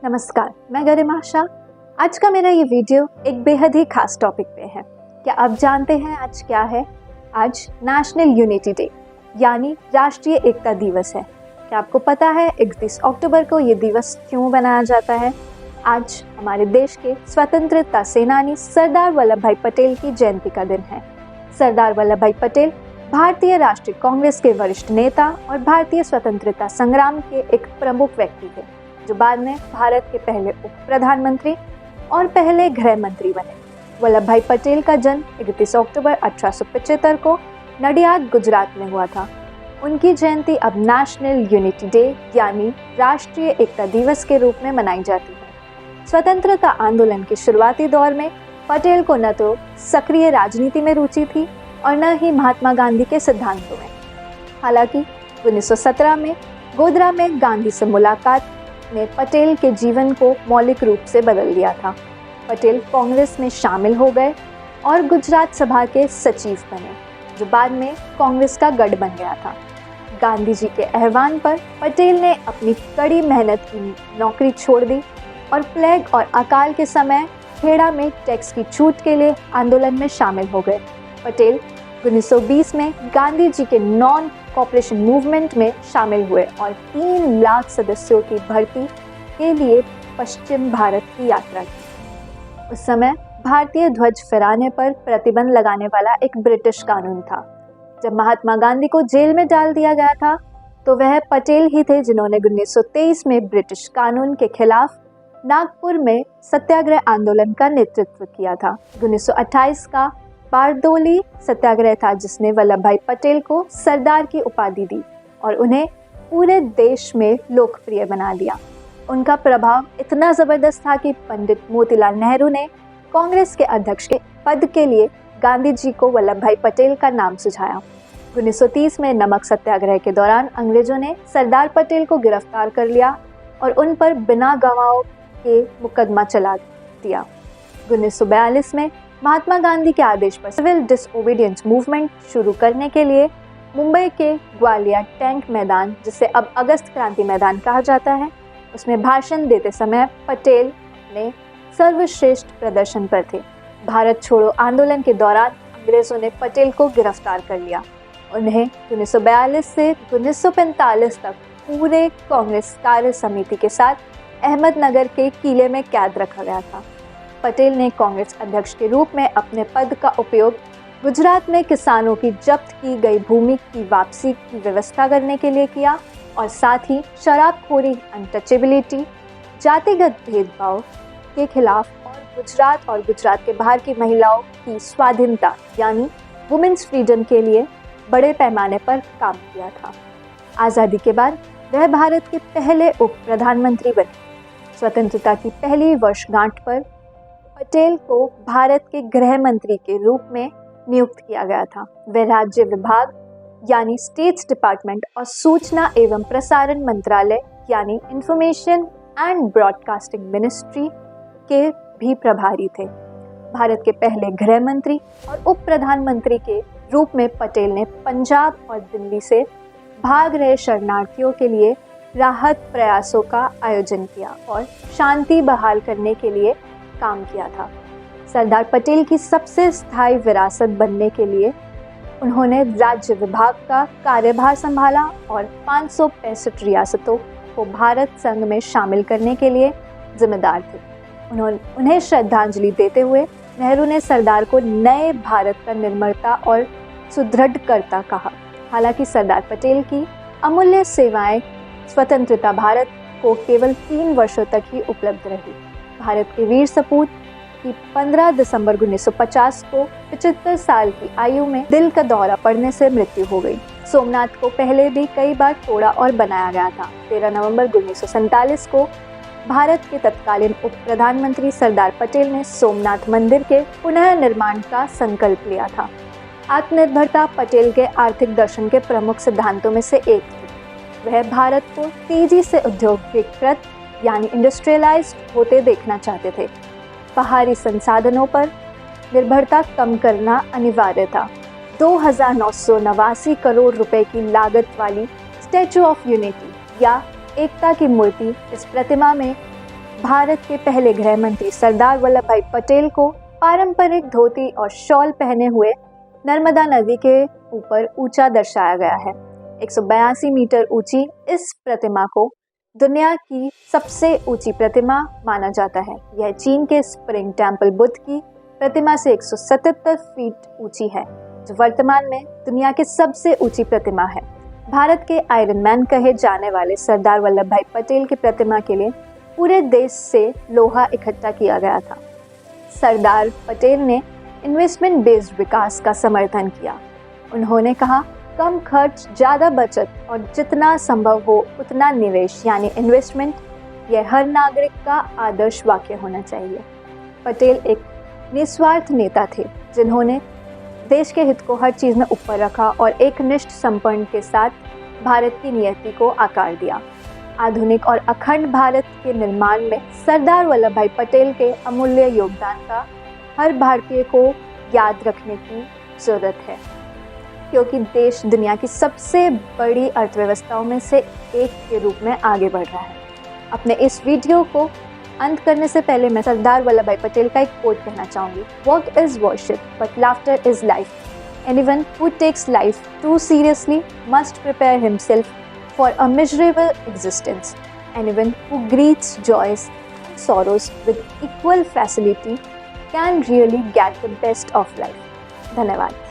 नमस्कार, मैं गरिमा शाह। आज का मेरा ये वीडियो एक बेहद ही खास टॉपिक पे है। क्या आप जानते हैं आज क्या है? आज नेशनल यूनिटी डे यानी राष्ट्रीय एकता दिवस है। क्या आपको पता है 31 अक्टूबर को ये दिवस क्यों बनाया जाता है? आज हमारे देश के स्वतंत्रता सेनानी सरदार वल्लभ भाई पटेल की जयंती का दिन है। सरदार वल्लभ भाई पटेल भारतीय राष्ट्रीय कांग्रेस के वरिष्ठ नेता और भारतीय स्वतंत्रता संग्राम के एक प्रमुख व्यक्ति थे, जो बाद में भारत के पहले उप प्रधानमंत्री और पहले गृह मंत्री बने। वल्लभ भाई पटेल का जन्म 31 अक्टूबर 1875 को नडियाद, गुजरात में हुआ था। उनकी जयंती अब नेशनल यूनिटी डे यानी राष्ट्रीय एकता दिवस के रूप में मनाई जाती है। स्वतंत्रता आंदोलन के शुरुआती दौर में पटेल को न तो सक्रिय राजनीति में रुचि थी और न ही महात्मा गांधी के सिद्धांतों में। हालांकि 1917 में गोधरा में गांधी से मुलाकात ने पटेल के जीवन को मौलिक रूप से बदल दिया था। पटेल कांग्रेस में शामिल हो गए और गुजरात सभा के सचिव बने, जो बाद में कांग्रेस का गढ़ बन गया था। गांधी जी के आह्वान पर पटेल ने अपनी कड़ी मेहनत की नौकरी छोड़ दी और प्लेग और अकाल के समय खेड़ा में टैक्स की छूट के लिए आंदोलन में शामिल हो गए। पटेल 1920 में गांधी जी के नॉन कॉपरेशन मूवमेंट में शामिल हुए और 3 लाख सदस्यों की भर्ती के लिए पश्चिम भारत की यात्रा की। उस समय भारतीय ध्वज फहराने पर प्रतिबंध लगाने वाला एक ब्रिटिश कानून था। जब महात्मा गांधी को जेल में डाल दिया गया था, तो वह पटेल ही थे जिन्होंने 1923 में ब्रिटिश कानून के खिलाफ नागपुर में सत्याग्रह आंदोलन का नेतृत्व किया था। 1928 का बारदोली सत्याग्रह था, जिसने वल्लभ भाई पटेल को सरदार की उपाधि दी और उन्हें पूरे देश में लोकप्रिय बना दिया। उनका प्रभाव इतना जबरदस्त था कि पंडित मोतीलाल नेहरू ने कांग्रेस के अध्यक्ष के पद के लिए गांधी जी को वल्लभ भाई पटेल का नाम सुझाया। 1930 में नमक सत्याग्रह के दौरान अंग्रेजों ने सरदार पटेल को गिरफ्तार कर लिया और उन पर बिना गवाहों के मुकदमा चला दिया। 1942 में महात्मा गांधी के आदेश पर सिविल डिसओबीडियंस मूवमेंट शुरू करने के लिए मुंबई के ग्वालियर टैंक मैदान, जिसे अब अगस्त क्रांति मैदान कहा जाता है, उसमें भाषण देते समय पटेल ने सर्वश्रेष्ठ प्रदर्शन पर थे। भारत छोड़ो आंदोलन के दौरान अंग्रेजों ने पटेल को गिरफ्तार कर लिया। उन्हें 1942 से 1945 तक पूरे कांग्रेस कार्य समिति के साथ अहमदनगर के किले में कैद रखा गया था। पटेल ने कांग्रेस अध्यक्ष के रूप में अपने पद का उपयोग गुजरात में किसानों की जब्त की गई भूमि की वापसी की व्यवस्था करने के लिए किया और साथ ही शराबखोरी, अनटचेबिलिटी, जातिगत भेदभाव के खिलाफ और गुजरात के बाहर की महिलाओं की स्वाधीनता यानी वुमेन्स फ्रीडम के लिए बड़े पैमाने पर काम किया था। आज़ादी के बाद वह भारत के पहले उप प्रधानमंत्री बने। स्वतंत्रता की पहली वर्षगांठ पर पटेल को भारत के गृह मंत्री के रूप में नियुक्त किया गया था। वे राज्य विभाग यानी स्टेट्स डिपार्टमेंट और सूचना एवं प्रसारण मंत्रालय यानी इंफॉर्मेशन एंड ब्रॉडकास्टिंग मिनिस्ट्री के भी प्रभारी थे। भारत के पहले गृह मंत्री और उप प्रधानमंत्री के रूप में पटेल ने पंजाब और दिल्ली से भाग रहे शरणार्थियों के लिए राहत प्रयासों का आयोजन किया और शांति बहाल करने के लिए काम किया था। सरदार पटेल की सबसे स्थायी विरासत बनने के लिए उन्होंने राज्य विभाग का कार्यभार संभाला और 565 रियासतों को भारत संघ में शामिल करने के लिए जिम्मेदार थे। उन्हें श्रद्धांजलि देते हुए नेहरू ने सरदार को नए भारत का निर्माता और सुदृढ़कर्ता कहा। हालांकि सरदार पटेल की अमूल्य सेवाएं स्वतंत्रता भारत को केवल 3 वर्षों तक ही उपलब्ध रही। भारत के वीर सपूत की 15 दिसंबर 1950 को 75 साल की आयु में दिल का दौरा पड़ने से मृत्यु हो गई। सोमनाथ को पहले भी कई बार तोड़ा और बनाया गया था। 13 नवंबर 1947 को भारत के तत्कालीन उप प्रधानमंत्री सरदार पटेल ने सोमनाथ मंदिर के पुनः निर्माण का संकल्प लिया था। आत्मनिर्भरता पटेल के आर्थिक दर्शन के प्रमुख सिद्धांतों में से एक थी। वह भारत को तेजी से औद्योगिकीकृत यानी इंडस्ट्रियलाइज्ड होते देखना चाहते थे। बाहरी संसाधनों पर निर्भरता कम करना अनिवार्य था। 2,989 करोड़ रुपए की लागत वाली स्टैचू ऑफ यूनिटी या एकता की मूर्ति, इस प्रतिमा में भारत के पहले गृह मंत्री सरदार वल्लभ भाई पटेल को पारंपरिक धोती और शॉल पहने हुए नर्मदा नदी के ऊपर ऊंचा दर्शाया गया है। 182 मीटर ऊंची इस प्रतिमा को दुनिया की सबसे ऊंची प्रतिमा माना जाता है। यह चीन के स्प्रिंग टेम्पल बुद्ध की प्रतिमा से 177 फीट ऊंची है, जो वर्तमान में दुनिया की सबसे ऊंची प्रतिमा है। भारत के आयरन मैन कहे जाने वाले सरदार वल्लभ भाई पटेल की प्रतिमा के लिए पूरे देश से लोहा इकट्ठा किया गया था। सरदार पटेल ने इन्वेस्टमेंट बेस्ड विकास का समर्थन किया। उन्होंने कहा, कम खर्च, ज़्यादा बचत और जितना संभव हो उतना निवेश यानी इन्वेस्टमेंट, यह हर नागरिक का आदर्श वाक्य होना चाहिए। पटेल एक निस्वार्थ नेता थे जिन्होंने देश के हित को हर चीज़ में ऊपर रखा और एक निष्ठ समर्पण के साथ भारत की नियति को आकार दिया। आधुनिक और अखंड भारत के निर्माण में सरदार वल्लभ भाई पटेल के अमूल्य योगदान का हर भारतीय को याद रखने की जरूरत है, क्योंकि देश दुनिया की सबसे बड़ी अर्थव्यवस्थाओं में से एक के रूप में आगे बढ़ रहा है। अपने इस वीडियो को अंत करने से पहले मैं सरदार वल्लभ भाई पटेल का एक कोट कहना चाहूँगी। Work is worship but laughter is life. Anyone who takes life too seriously must prepare himself for a miserable existence. Anyone who greets joys and sorrows with equal facility can really get the best of life. धन्यवाद।